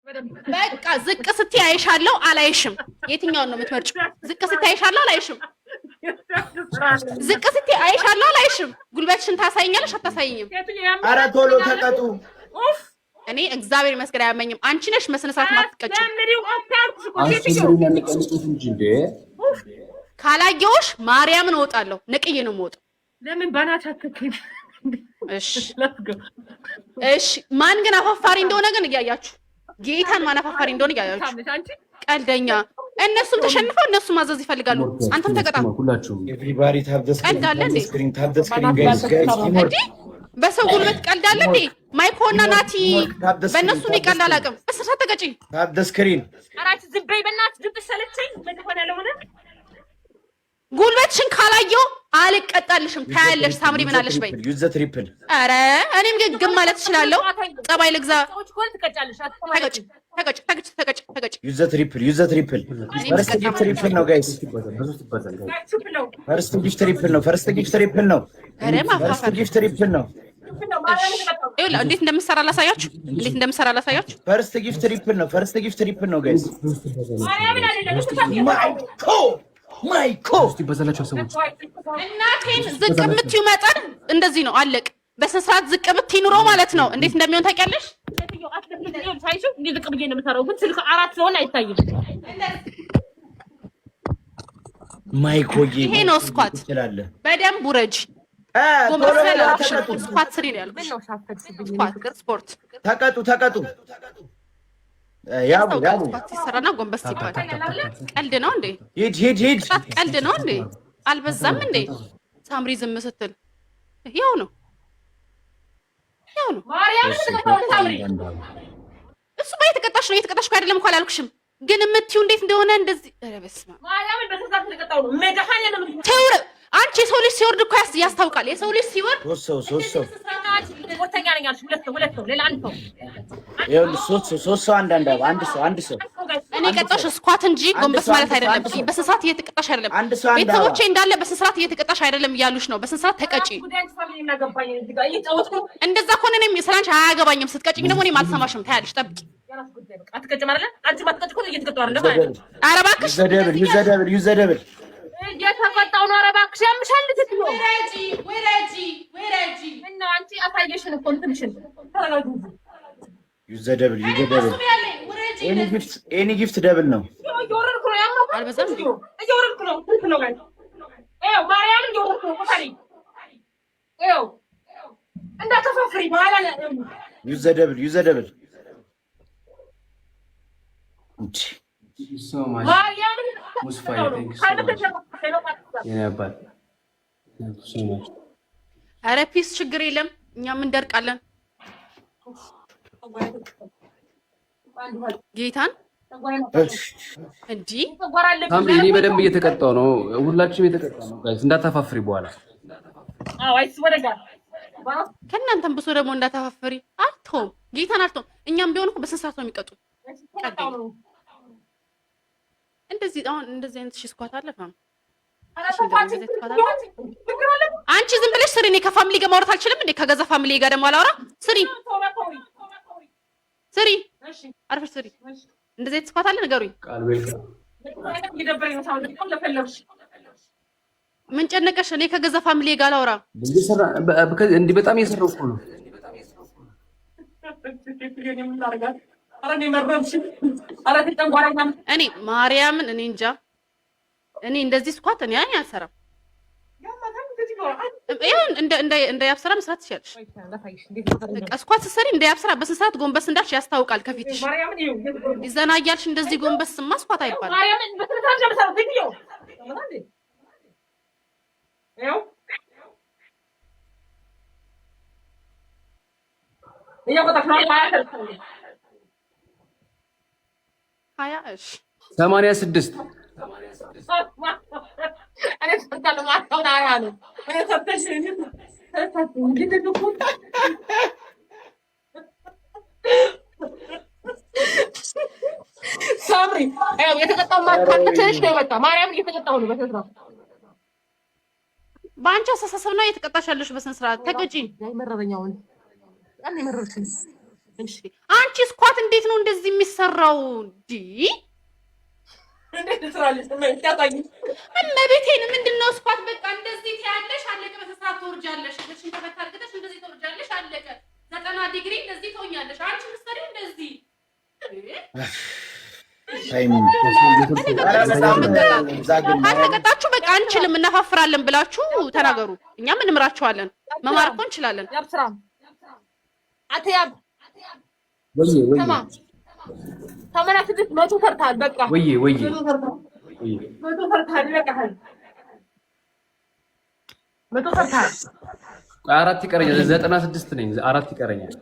በቃ ዝቅ ስትይ አይሻለሁ አላይሽም የትኛውን ነው የምትመርጪው ዝቅ ስትይ አይሻለሁ አላይሽም ዝቅ ስትይ አይሻለሁ አላይሽም ጉልበትሽን ታሳይኛለሽ አታሳይኝም ኧረ ቶሎ ተቀጡ እኔ እግዚአብሔር ይመስገን አያመኝም አንቺ ነሽ መስነሳት ማትቀጭ ካላየሁሽ ማርያምን እወጣለሁ ነቅዬ ነው የምወጣው ለምን ባናት አትከኝ እሺ ማን ግን አፋፋሪ እንደሆነ ግን እያያችሁ ጌታን ማን አፋፋሪ እንደሆነ እያያችሁ ቀልደኛ እነሱም ተሸንፈው እነሱ ማዘዝ ይፈልጋሉ አንተም ተቀጣ ሁላችሁም ኤቭሪባዲ ታፕ ዘ ስክሪን እንዴ በሰው ጉልበት ቀልዳለ እንዴ ማይኮና ናቲ በእነሱ ነው ቀልድ አላውቅም በስርዓት ተቀጪ ታፕ ዘ ስክሪን አራት ዝም በይ በእናትሽ ድምፅ ሰለቸኝ ምን ሆነ ለሆነ ጉልበትሽን ካላየው አልቀጣልሽም ታያለሽ ሳምሪ ምን አለሽ በይ ዩዝ ዘ ትሪፕል አረ እኔም ግግም ማለት እችላለሁ ጸባይ ልግዛ ሰዎች ኮል ትቀጫለሽ ተቀጭ ዩዝ ዘ ትሪፕል ፈርስት ጊፍት ትሪፕል ነው ጋይስ ፈርስት ጊፍት ትሪፕል ነው አረ ማፋፋ ፈርስት ጊፍት ትሪፕል ነው ይኸውልህ እንዴት እንደምሰራ ላሳያችሁ ፈርስት ጊፍት ትሪፕል ነው ጋይስ ማይኮ እስቲ በዘላቸው ሰዎች እናቴን ዝቅ የምትዩ መጠን እንደዚህ ነው አለቅ በስነ ስርዓት ዝቅ የምትይ ኑሮ ማለት ነው እንዴት እንደሚሆን ታውቂያለሽ ሳይሹ እንዴ ዝቅ ብዬ ነው የምሰራው ግን ስልክ አራት ስለሆነ አይታይም ማይኮዬ ይሄ ነው ስኳት በደንብ ውረጅ ስኳት ስሪ ነው ያልኩሽ ስፖርት ተቀጡ ያቡ ሲሰራና ጎንበስ ይባላል ቀልድ ነው እንዴ ሂድ ቀልድ ነው እንዴ አልበዛም እንዴ ሳምሪ ዝም ስትል ያው ነው ማርያም ሳምሪ እሱ ባይተቀጣሽ ነው የተቀጣሽ አይደለም እንኳን አላልኩሽም ግን የምትዩ እንዴት እንደሆነ እንደዚህ ኧረ በስመ አብ ማርያምን በተሳሳተ ተቀጣው ነው መድኃኒዓለም ተውረ አንቺ የሰው ልጅ ሲወርድ እኮ ያስታውቃል የሰው ልጅ ሲወርድ ሶስት ሰው ወተኛ ነኝ አልሽ ሁለት ሰው ሌላ አንድ ሰው ይኸውልሽ ሶስት ሰው አንድ ሰው እኔ ቀጣሽ ስኳት እንጂ ጎንበስ ማለት አይደለም በስንት እየተቀጣሽ አይደለም ቤተሰቦቼ እንዳለ በስንት እየተቀጣሽ አይደለም እያሉሽ ነው በስንት ተቀጪ እንደዛ ኮነ እኔም ስላንቺ አያገባኝም ስትቀጪኝ ደግሞ እኔም አልሰማሽም ታያለሽ ጠብቂ አትቀጭም አይደል አንቺ ማትቀጭ እኮ እየተቀጣው አይደል ማለት ኧረ እባክሽ ዩዝ ዘ ደብል እየተቀጣው ነው ኧረ እባክሽ ያምሻል ልትዩ ወይራጂ እና አንቺ አሳየሽን እኮ እንትንሽን ተረጋጉ ዩዝ ዘ ደብል ኤኒ ጊፍት ደብል ነው እየወረድኩ ነው ያማ አልበዛም እንዴ እየወረድኩ ነው ጋር ማርያም እየወረድኩ ነው ቆጣሪ እንዳትፈፍሪ ማርያም ዩዝ ዘ ደብል ማርያም ሙስፋይ ኧረ ፒስ ችግር የለም እኛም እንደርቃለን ጌታን እንጂ ታምሪ እኔ በደንብ እየተቀጣው ነው ሁላችንም እየተቀጣው ነው ጋይስ እንዳታፋፍሪ በኋላ አይስ ወደጋ ከእናንተም ብሶ ደግሞ እንዳታፋፍሪ አልተውም ጌታን አልተውም እኛም ቢሆን እኮ በስንት ሰዓት ነው የሚቀጡ እንደዚህ አሁን እንደዚህ አይነት ስኳት አለፈም አንቺ ዝም ብለሽ ስሪ እኔ ከፋሚሊ ጋር ማውራት አልችልም እንዴ ከገዛ ፋሚሊ ጋር ደግሞ አላወራ ስሪ አርፈሽ ስሪ እንደዚህ አይነት ስኳት አለ ንገሩኝ ምን ጨነቀሽ እኔ ከገዛ ፋሚሊ ጋር አላወራ እንዴ በጣም እየሰራው እኮ ነው እኔ ማርያምን እኔ እንጃ እኔ እንደዚህ ስኳት እኔ አልሰራም እንደ ያብስራ መስራት ትችያለሽ ስኳት ስትሰሪ እንደ ያብስራ በስንት ሰዓት ጎንበስ እንዳልሽ ያስታውቃል ከፊትሽ ይዘና እያልሽ እንደዚህ ጎንበስማ ስኳት አይባልም ሀያ እሺ 86 ሳምሪ የተቀጣው ማታከተሽ ነው በቃ ማርያም እየተቀጣው ነው በስነ ስርዓት በአንቺ አስተሳሰብ ነው እየተቀጣሽ ያለሽ በስነ ስርዓት ተቀጪ መረረኛውን ያን መረርሽ እሺ አንቺ ስኳት እንዴት ነው እንደዚህ የሚሰራው? እመቤቴን ምንድነው ስኳት? በቃ እንደዚህ ትያለሽ፣ አለቀ። በተሳት ትወርጃለሽ፣ እሺ ተፈታርገሽ እንደዚህ ትወርጃለሽ፣ አለቀ። 90 ዲግሪ እንደዚህ ትሆኛለሽ። አንቺ ምስተሪ እንደዚህ ካልተቀጣችሁ በቃ አንችልም እናፋፍራለን ብላችሁ ተናገሩ። እኛም እንምራችኋለን። መማር እኮ እንችላለን። አትያብ ተመናት መቶ ሰርታል። በቃ ወይ መቶ ሰርታል። ይበቃሃል። መቶ ሰርታል። 4 ይቀረኛል። 96 ነኝ። 4 ይቀረኛል።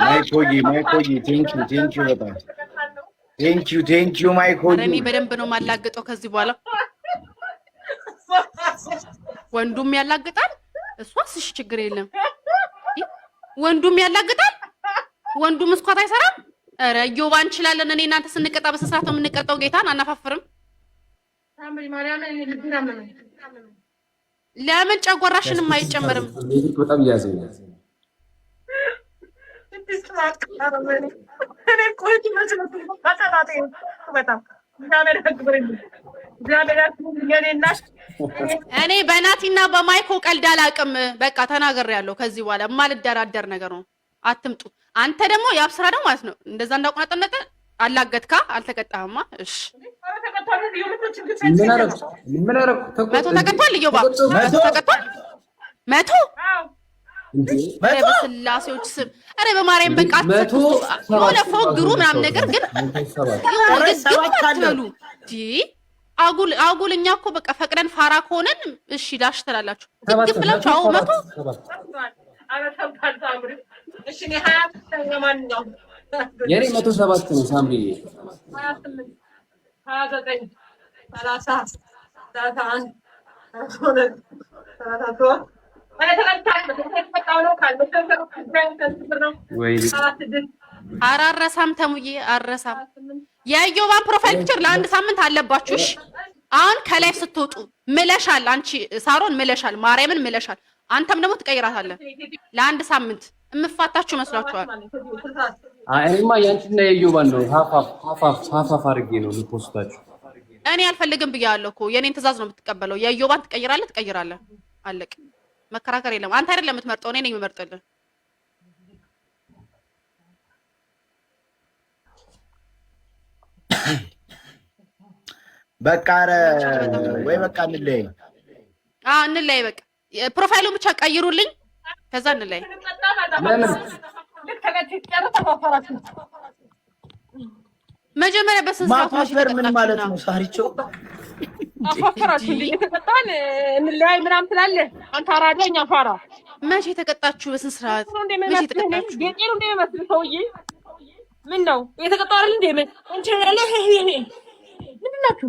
ማይኮይ ቴንኪው በጣም ቴንኪው ማይኮይ። እኔ በደንብ ነው የማላግጠው ከዚህ በኋላ ወንዱም ያላግጣል። እሷስ እሺ ችግር የለም። ወንዱም ያላግጣል። ወንዱም እስኳት አይሰራም። ኧረ እዮባ እንችላለን። እኔ እናንተ ስንቀጣ በስርዓት ነው የምንቀጣው። ጌታን አናፋፍርም። ለምን ጨጓራሽንም አይጨምርም? በጣም ያዘኝ እኔ በናቲና በማይኮ ቀልድ አላውቅም። በቃ ተናግሬያለሁ። ከዚህ በኋላ የማልደራደር ነገር ነው። አትምጡ። አንተ ደግሞ የአብስራ ደግሞ ማለት ነው እንደዛ እንዳቆናጠነጠ አላገጥካ አልተቀጣህማ። እሺ ምን አረኩ? መቶ ተቀጥቷል። እዮባ ተቀጥቷል። መቶ ኧረ በስላሴዎች ስም ኧረ በማርያም በቃ የሆነ ፎግሩ ምናምን ነገር ግን አትበሉ። አጉል እኛ እኮ በቃ ፈቅደን ፋራ ከሆነን እሺ ዳሽ ትላላችሁ። ትግፍ ብላችሁ አዎ መቶ የኔ 107 ነው። ሳምሪ 29 30 31 32 አራረሳም ተሙዬ አረሳም። የእዮባን ፕሮፋይል ፒክቸር ለአንድ ሳምንት አለባችሁሽ። አሁን ከላይ ስትወጡ ምለሻል። አንቺ ሳሮን ምለሻል፣ ማርያምን ምለሻል። አንተም ደግሞ ትቀይራታለህ። ለአንድ ሳምንት የምፋታችሁ መስሏችኋል? እኔማ ያንቺና የእዮባን ነው ሀፋፍ አድርጌ ነው ልፖስታችሁ። እኔ አልፈልግም ብያለሁ እኮ የኔን ትእዛዝ ነው የምትቀበለው። የእዮባን ትቀይራለህ። አለቅ መከራከር የለም። አንተ አይደለም የምትመርጠው፣ እኔ ነኝ የምመርጥልህ። በቃ ኧረ ወይ በቃ እንለያይ። እንለያይ። በቃ ፕሮፋይሉን ብቻ ቀይሩልኝ፣ ከዛ እንለያይ። መጀመሪያ በስንት ሰዓት ማፋፈር ምን ማለት ነው? ሳሪቾ አፋፈራችሁ እንዴ? ተቀጣን እንለያይ ምናምን ትላለህ አንተ። አራዳኛ ፋራ መቼ ተቀጣችሁ? በስንት ሰዓት መቼ ተቀጣችሁ? ጌጤሩ እንደ መስል ሰውዬ ምን ነው የተቀጣው አይደል እንዴ? ምን እንችላለን? ይሄ ምንድናችሁ?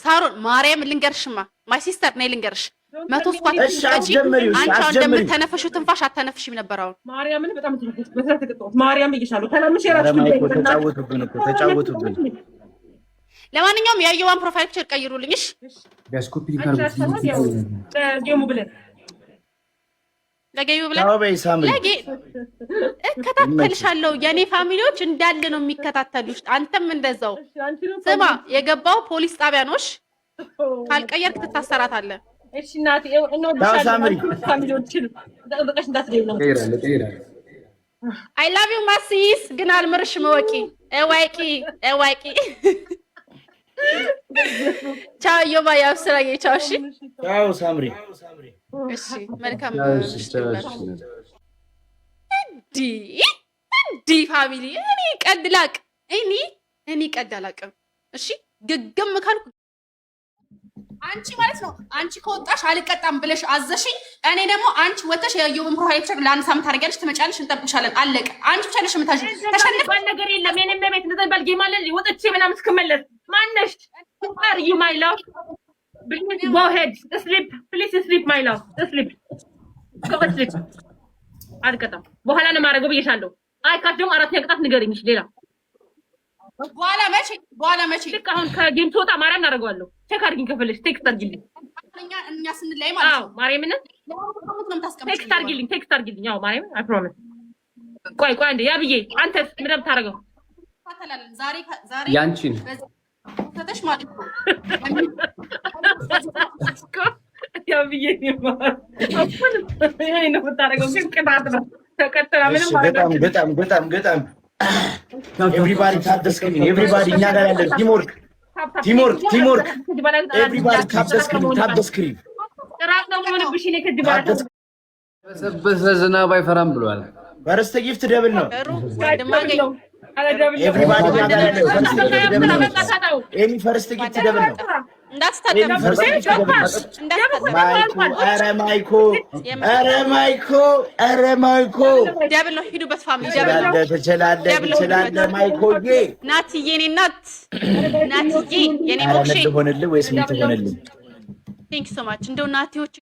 ሳሮን ማርያም ልንገርሽማ፣ ማይ ሲስተር ነይ ልንገርሽ። መቶ ስኳት አንቺ እንደምትተነፈሽው ትንፋሽ አተነፍሽም ነበር። አሁን ማርያምን በጣም ትንፋሽ በስራ ተቀጣው። ማርያም እየሻለው ተናምሽ የራስሽ ተጫወቱብን። ለማንኛውም የእዮባን ፕሮፋይል ፒክቸር ቀይሩልኝ። እሺ ያስኮፒ ጌሙ ብለን ለጌዩ ብለን እከታተልሻለሁ። የኔ ፋሚሊዎች እንዳለ ነው የሚከታተሉሽ። አንተም እንደዛው። ስማ የገባው ፖሊስ ጣቢያ ነውሽ። ካልቀየርክ ትታሰራታለህ። እሺ እናቴ ፋሚሊዎችን ደቀሽ እንዳትደውል። አይ ላቭ ዩ ማሲስ። ግን አልምርሽም። እወቂ። ቻው እዮባ፣ ያው ስራዬ። ቻው። እሺ ቻው ሳምሪ። እሺ መልካም እንዲ ፋሚሊ። እኔ ቀድ አላቅም። እሺ ግግም ካልኩ አንቺ ማለት ነው። አንቺ ከወጣሽ አልቀጣም ብለሽ አዘሽኝ። እኔ ደግሞ አንቺ ወተሽ የእዮብን ፕሮፋይል ፒክቸር ለአንድ ሳምንት ታደርጊያለሽ፣ ትመጫለሽ፣ እንጠብቅሻለን። አለቀ። አንቺ ብቻ ነሽ የምታዥ። ተሸንፍ ነገር የለም። የኔም ቤት እንደዛ ባል ጌም አለ። ወጥቼ ምናምን እስክመለስ ማነሽ? አር ዩ ማይ ላቭ ፕሊዝ ጎ ሄድ ስሊፕ ፕሊዝ ስሊፕ ማይ ላቭ ስሊፕ ጎ ስሊፕ። አልቀጣም። በኋላ ነው የማደርገው ብዬሻለሁ። አይ ካት ደግሞ አራተኛ ቅጣት ንገሪኝ። ሌላ በኋላ መቼ ልክ አሁን ከጌም ትወጣ ማርያም እናደርገዋለሁ። ቼክ አድርጊኝ፣ ከፈለሽ ቴክስት አድርጊልኝ። እኛ ስንላይ ማለት ነው ማርያምን ቴክስት አድርጊልኝ ያው ማርያምን አይ ፕሮሚስ ቆይ አንዴ ያብዬ አንተስ ምን እንደምታረገው ተከታተላለን ዛሬ ያንቺን ተተሽ ማለት ነው ያብዬ ይሄ ነው የምታረገው ግን ቅጣት ነው ተከተላ ምንም ማለት ነው በጣም everybody tap the screen everybody እኛ ጋር ያለ ቲምወርክ everybody tap the screen ጥራት ነው ምንብሽ እኔ ከዚህ በኋላ በሰበሰ ዝናብ አይፈራም ብሏል ፈርስት ጊፍት ደብል ነው everybody ኤኒ ፈርስት ጊፍት ደብል ነው እንዳትታደም ኧረ ማይኮ ደብል ነው ሂዱበት ፋሚሊ ደብል ነው ትችላለህ ማይኮዬ ናትዬ የኔ እናት ናትዬ የኔ ሞክሼ ሆነልህ ወይስ ምን ትሆነልህ ቴንክ ዩ ሶ ማች እንደው ናቲዎች